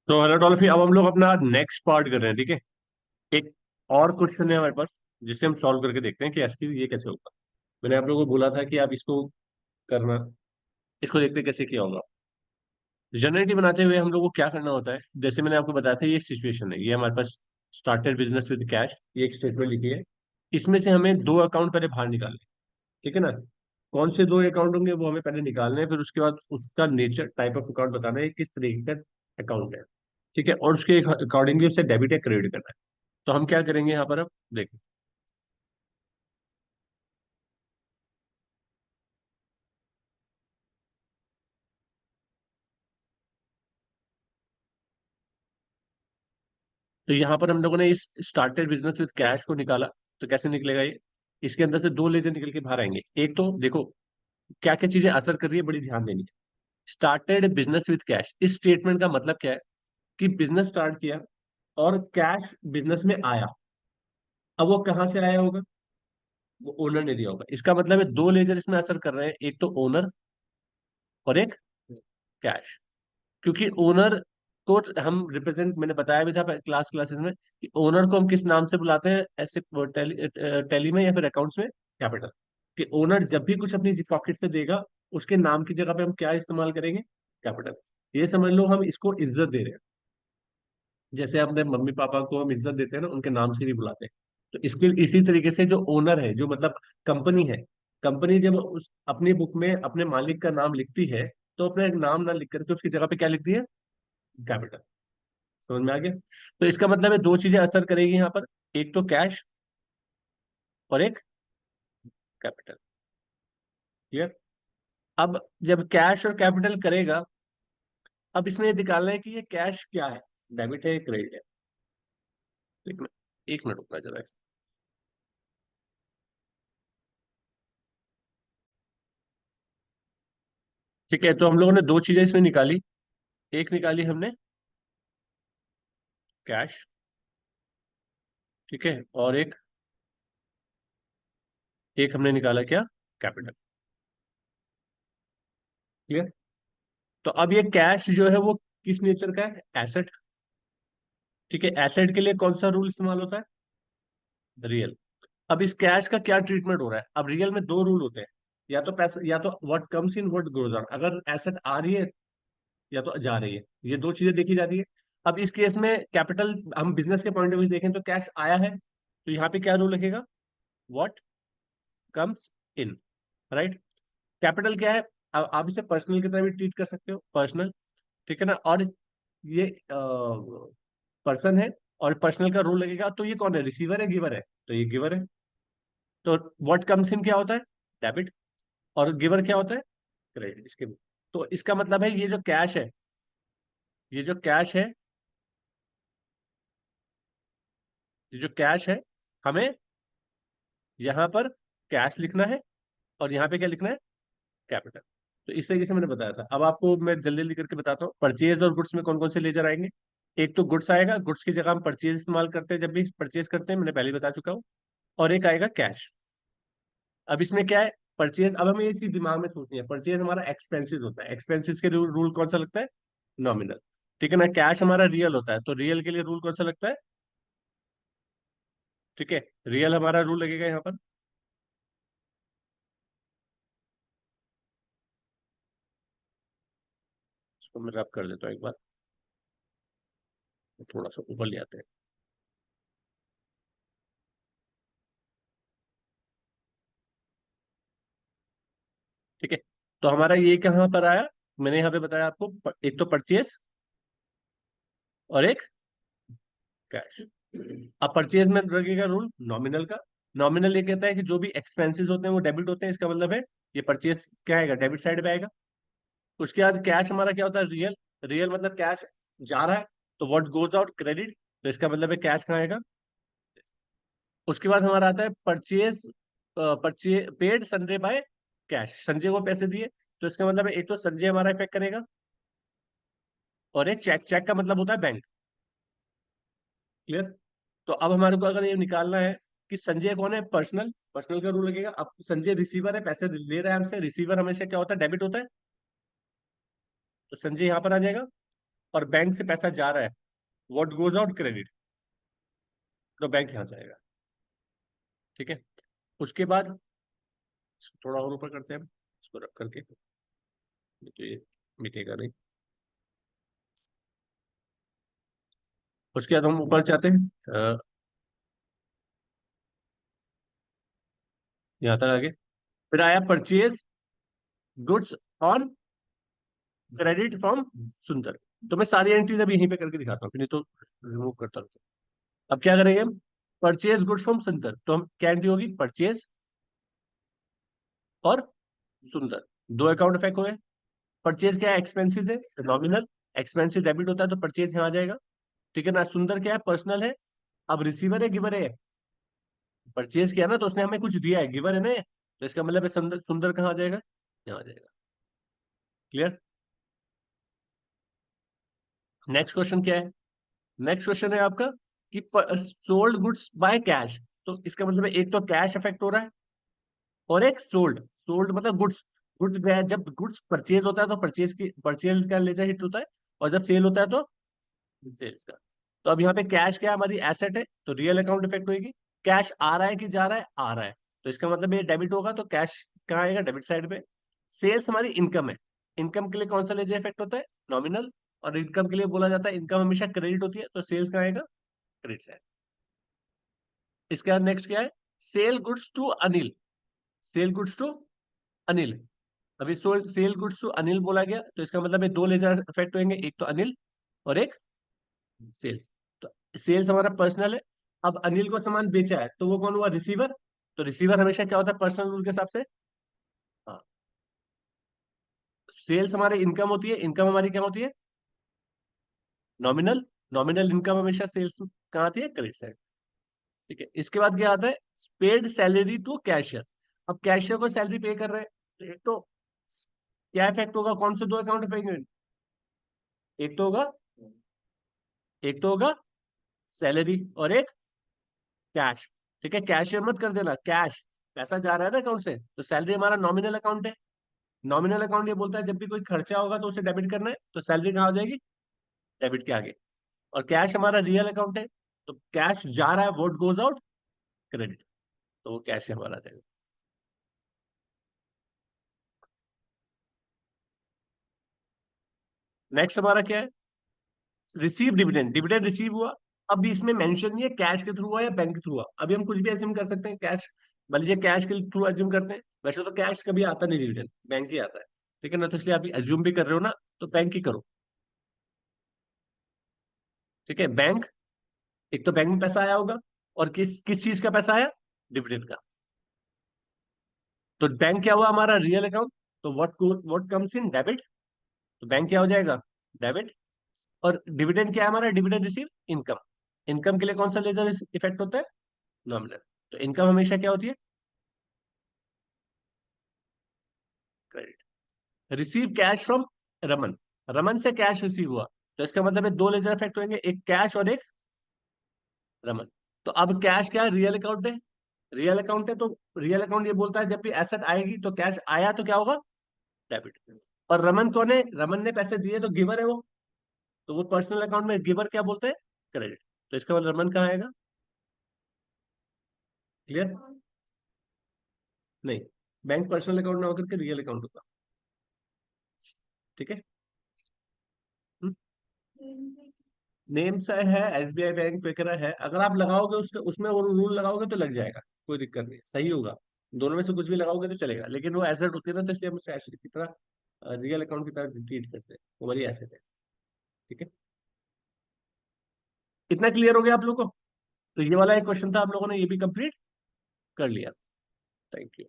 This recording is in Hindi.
तो हेलो डॉल्फी, अब हम लोग अपना नेक्स्ट पार्ट कर रहे हैं। ठीक है। एक और क्वेश्चन है हमारे पास, जिसे हम सॉल्व करके देखते हैं कि ऐसे ये कैसे होगा। मैंने आप लोगों को बोला था कि आप इसको करना, इसको देखते कैसे किया होगा। जनरेटिव बनाते हुए हम लोग को क्या करना होता है, जैसे मैंने आपको बताया था, ये सिचुएशन है, ये हमारे पास स्टार्टेड बिजनेस विद कैश, ये एक स्टेटमेंट लिखी है। इसमें से हमें दो अकाउंट पहले बाहर निकालने हैं, ठीक है ना। कौन से दो अकाउंट होंगे वो हमें पहले निकालने हैं, फिर उसके बाद उसका नेचर, टाइप ऑफ अकाउंट बताना है, किस तरीके का अकाउंट है। ठीक है, और उसके अकॉर्डिंगली उसे डेबिट या क्रेडिट करना है। तो हम क्या करेंगे यहाँ पर, अब देखो। तो यहाँ पर हम लोगों ने इस स्टार्टेड बिजनेस विद कैश को निकाला। तो कैसे निकलेगा ये, इसके अंदर से दो लेजर निकल के बाहर आएंगे। एक तो देखो क्या क्या चीजें असर कर रही है, बड़ी ध्यान देनी है। स्टार्टेड बिजनेस विद कैश, इस स्टेटमेंट का मतलब क्या है कि बिजनेस स्टार्ट किया और कैश बिजनेस में आया। अब वो कहाँ से आया होगा, वो ओनर ने दिया होगा। इसका मतलब है दो लेजर इसमें असर कर रहे हैं, एक तो ओनर और एक कैश। क्योंकि ओनर को हम रिप्रेजेंट, मैंने बताया भी था क्लासेस में कि ओनर को हम किस नाम से बुलाते हैं, ऐसे टैली में या फिर अकाउंट्स में, कैपिटल। कि ओनर जब भी कुछ अपनी पॉकेट पे देगा, उसके नाम की जगह पे हम क्या इस्तेमाल करेंगे, कैपिटल। ये समझ लो हम इसको इज्जत दे रहे हैं। जैसे अपने मम्मी पापा को हम इज्जत देते हैं ना, उनके नाम से नहीं बुलाते। तो इसके इसी तरीके से जो ओनर है, जो मतलब कंपनी है, कंपनी जब उस अपनी बुक में अपने मालिक का नाम लिखती है, तो अपना एक नाम ना लिख करके उसकी जगह पे क्या लिखती है, कैपिटल। समझ में आ गया। तो इसका मतलब है दो चीजें असर करेगी यहाँ पर, एक तो कैश और एक कैपिटल। क्लियर। अब जब कैश और कैपिटल करेगा, अब इसमें ये निकालना है कि ये कैश क्या है, डेबिट है क्रेडिट है। एक मिनट रुकना जरा। ठीक है, तो हम लोगों ने दो चीजें इसमें निकाली। एक निकाली हमने कैश, ठीक है, और एक एक हमने निकाला क्या, कैपिटल। क्लियर। तो अब ये कैश जो है वो किस नेचर का है, एसेट। ठीक है, एसेट के लिए कौन सा रूल इस्तेमाल होता है, रियल। अब इस कैश का क्या ट्रीटमेंट हो रहा है, अब रियल में दो रूल होते हैं। या तो पैसा, या तो what comes in what goes out, अगर एसेट आ रही है या तो जा रही है, ये दो चीजें देखी जाती है। अब इस केस में कैपिटल, हम बिजनेस के पॉइंट ऑफ व्यू देखें तो कैश आया है, तो यहाँ पे क्या रूल लगेगा, what comes in, right. Capital क्या है, अब आप इसे पर्सनल की तरह भी ट्रीट कर सकते हो, पर्सनल। ठीक है ना। और ये पर्सन है, और पर्सनल का रूल लगेगा, तो ये कौन है, रिसीवर है गिवर है, तो ये गिवर है। तो व्हाट कम्स इन क्या होता है, डेबिट। और गिवर क्या होता है, क्रेडिट इसके। तो इसका मतलब है ये जो कैश है, ये जो कैश है, ये जो कैश है, हमें यहाँ पर कैश लिखना है, और यहाँ पे क्या लिखना है, कैपिटल। तो इस तरीके से मैंने बताया था। अब आपको मैं जल्दी जल्दी करके बताता हूँ, परचेज और गुड्स में कौन कौन से लेजर आएंगे। एक तो गुड्स आएगा, गुड्स की जगह हम परचेज इस्तेमाल करते हैं जब भी परचेज करते हैं, मैंने पहले ही बता चुका हूँ। और एक आएगा कैश। अब इसमें क्या है, परचेज, अब हमें ये चीज दिमाग में सोचनी है, परचेज हमारा एक्सपेंसिस होता है, एक्सपेंसिस के रूल कौन सा लगता है, नॉमिनल। ठीक है ना। कैश हमारा रियल होता है, तो रियल के लिए रूल कौन सा लगता है, ठीक है, रियल हमारा रूल लगेगा यहाँ पर। इसको मैं रब कर देता हूँ एक बार, थोड़ा सा ऊपर ले आते हैं। ठीक है, तो हमारा ये कहाँ पर आया, मैंने यहाँ पे बताया आपको, एक तो परचेज और एक कैश। अब परचेज में लगेगा रूल नॉमिनल का। नॉमिनल ये कहता है कि जो भी एक्सपेंसेस होते हैं वो डेबिट होते हैं, इसका मतलब है ये परचेज क्या आएगा, डेबिट साइड पे आएगा। उसके बाद कैश हमारा क्या होता है, रियल। रियल मतलब कैश जा रहा है, तो व्हाट गोज आउट, क्रेडिट। तो इसका मतलब है कैश कहाँ आएगा। उसके बाद हमारा आता है purchase, purchase paid Sanjay by cash, Sanjay को पैसे दिए। तो इसका मतलब है एक तो संजय हमारा इफेक्ट करेगा, और एक चेक, चेक का मतलब होता है बैंक। क्लियर। तो अब हमारे को अगर ये निकालना है कि संजय कौन है, पर्सनल, पर्सनल का रूल लगेगा। अब संजय रिसीवर है, पैसे ले रहा है हमसे, रिसीवर हमेशा क्या होता है, डेबिट होता है। तो संजय यहाँ पर आ जाएगा। और बैंक से पैसा जा रहा है, व्हाट गोज आउट क्रेडिट, तो बैंक यहां जाएगा। ठीक है, उसके बाद इसको थोड़ा और ऊपर करते हैं हम, इसको रख करके, नहीं तो ये मिटेगा नहीं। उसके बाद हम ऊपर जाते हैं, यहाँ तक आगे। फिर आया purchase goods on credit from सुंदर। तो मैं सारी एंट्रीज अब यहीं पे करके दिखाता हूँ, फिर नहीं तो रिमूव करता रहूँ। अब क्या करेंगे हम, परचेज गुड्स फ्रॉम सुंदर, तो हम क्या एंट्री होगी, परचेज और सुंदर, दो अकाउंट इफेक्ट हुए। परचेज क्या है, एक्सपेंसिस है, नॉमिनल, एक्सपेंसिस डेबिट होता है तो परचेज यहाँ आ जाएगा। ठीक है ना, सुंदर क्या है, पर्सनल है। अब रिसीवर है गिवर है, परचेज किया ना तो उसने हमें कुछ दिया है, गिवर है ना ये, तो इसका मतलब है सुंदर, सुंदर कहाँ आ जाएगा, यहाँ आ जाएगा। क्लियर। नेक्स्ट क्वेश्चन क्या है, नेक्स्ट क्वेश्चन है आपका कि सोल्ड गुड्स बाय कैश। तो इसका मतलब है एक तो कैश इफेक्ट हो रहा है, और एक सोल्ड, सोल्ड मतलब गुड्स, गुड्स गया, जब गुड्स परचेज होता है तो परचेज की, परचेज का लेजर हिट होता है, और जब सेल होता है तो सेल्स का। तो अब यहाँ पे कैश क्या है, हमारी एसेट है, तो रियल अकाउंट इफेक्ट होगी। कैश आ रहा है कि जा रहा है, आ रहा है, तो इसका मतलब ये डेबिट होगा, तो कैश कहाँ आएगा, डेबिट साइड पे। सेल्स हमारी इनकम है, इनकम के लिए कौन सा लेजर इफेक्ट होता है, नॉमिनल, और इनकम के लिए बोला जाता है इनकम हमेशा क्रेडिट होती है, तो सेल्स कहाँ आएगा, क्रेडिट साइड। इसके बाद नेक्स्ट क्या है, sell goods to Anil, sell goods to Anil. अभी सेल गुड्स टू अनिल बोला गया, तो इसका मतलब है दो लेजर इफेक्ट होंगे, एक तो अनिल और एक सेल्स। तो सेल्स हमारा पर्सनल है, अब अनिल को सामान बेचा है तो वो कौन हुआ, रिसीवर। तो रिसीवर हमेशा क्या होता है, पर्सनल रूल के हिसाब से। हाँ, सेल्स हमारे इनकम होती है, इनकम हमारी क्या होती है, नॉमिनल, नॉमिनल इनकम हमेशा सेल्स कहाँ आती है, क्रेडिट साइड। ठीक है, इसके बाद क्या आता है, पेड सैलरी टू कैशियर। अब कैशियर को सैलरी पे कर रहे हैं, तो एक तो क्या इफेक्ट होगा, कौन से दो अकाउंट इफेक्ट, एक तो होगा, एक तो होगा सैलरी और एक कैश। ठीक है, कैशियर मत कर देना, कैश, पैसा जा रहा है ना अकाउंट से, तो सैलरी हमारा नॉमिनल अकाउंट है। नॉमिनल अकाउंट ये बोलता है जब भी कोई खर्चा होगा तो उसे डेबिट करना है, तो सैलरी कहाँ हो जाएगी, डेबिट के आगे। और कैश हमारा रियल अकाउंट है, तो कैश जा रहा है, व्हाट गोज आउट, क्रेडिट, तो वो कैश हमारा आ जाएगा। नेक्स्ट हमारा क्या है, रिसीव डिविडेंड, डिविडेंड रिसीव हुआ। अब भी इसमें मेंशन नहीं है कैश के थ्रू हुआ या बैंक के थ्रू हुआ, अभी हम कुछ भी एज्यूम कर सकते हैं, कैश, मान लीजिए कैश के थ्रू एज्यूम करते हैं, वैसे तो कैश कभी आता नहीं डिविडेंड, बैंक ही आता है। ठीक है ना, तो इसलिए आप एज्यूम भी कर रहे हो ना, तो बैंक ही करो। ठीक है, बैंक, एक तो बैंक में पैसा आया होगा, और किस किस चीज का पैसा आया, डिविडेंड का। तो बैंक क्या हुआ, हमारा रियल अकाउंट, तो व्हाट कम्स इन डेबिट, तो बैंक क्या हो जाएगा, डेबिट। और डिविडेंड क्या है हमारा, डिविडेंड रिसीव, इनकम, इनकम के लिए कौन सा लेजर इफेक्ट होता है, नॉमिनल। तो इनकम हमेशा क्या होती है, credit. Receive cash from Raman, Raman से कैश रिसीव हुआ, तो इसका मतलब है दो लेजर इफेक्ट होंगे, एक कैश और एक रमन। तो अब कैश क्या है, रियल अकाउंट है, रियल अकाउंट है, तो रियल अकाउंट ये बोलता है जब भी एसेट आएगी तो कैश आया तो क्या होगा, डेबिट। और रमन कौन है, रमन ने पैसे दिए तो गिवर है वो, तो वो पर्सनल अकाउंट में गिवर क्या बोलते हैं, क्रेडिट। तो इसका मतलब रमन कहाँ आएगा, क्लियर। नहीं, बैंक पर्सनल अकाउंट ना होकर के रियल अकाउंट होगा। ठीक है, नेम से है, एसबीआई बैंक वगैरह है, अगर आप लगाओगे उसके उसमें वो रूल लगाओगे तो लग जाएगा, कोई दिक्कत नहीं, सही होगा। दोनों में से कुछ भी लगाओगे तो चलेगा, लेकिन वो एसेट होती है ना, तो इसलिए हम उसे एसेट की तरह, रियल अकाउंट की तरह ट्रीट करते हैं, वो हमारी एसेट है। ठीक है, इतना क्लियर हो गया आप लोग को। तो ये वाला एक क्वेश्चन था, आप लोगों ने ये भी कंप्लीट कर लिया। Thank you.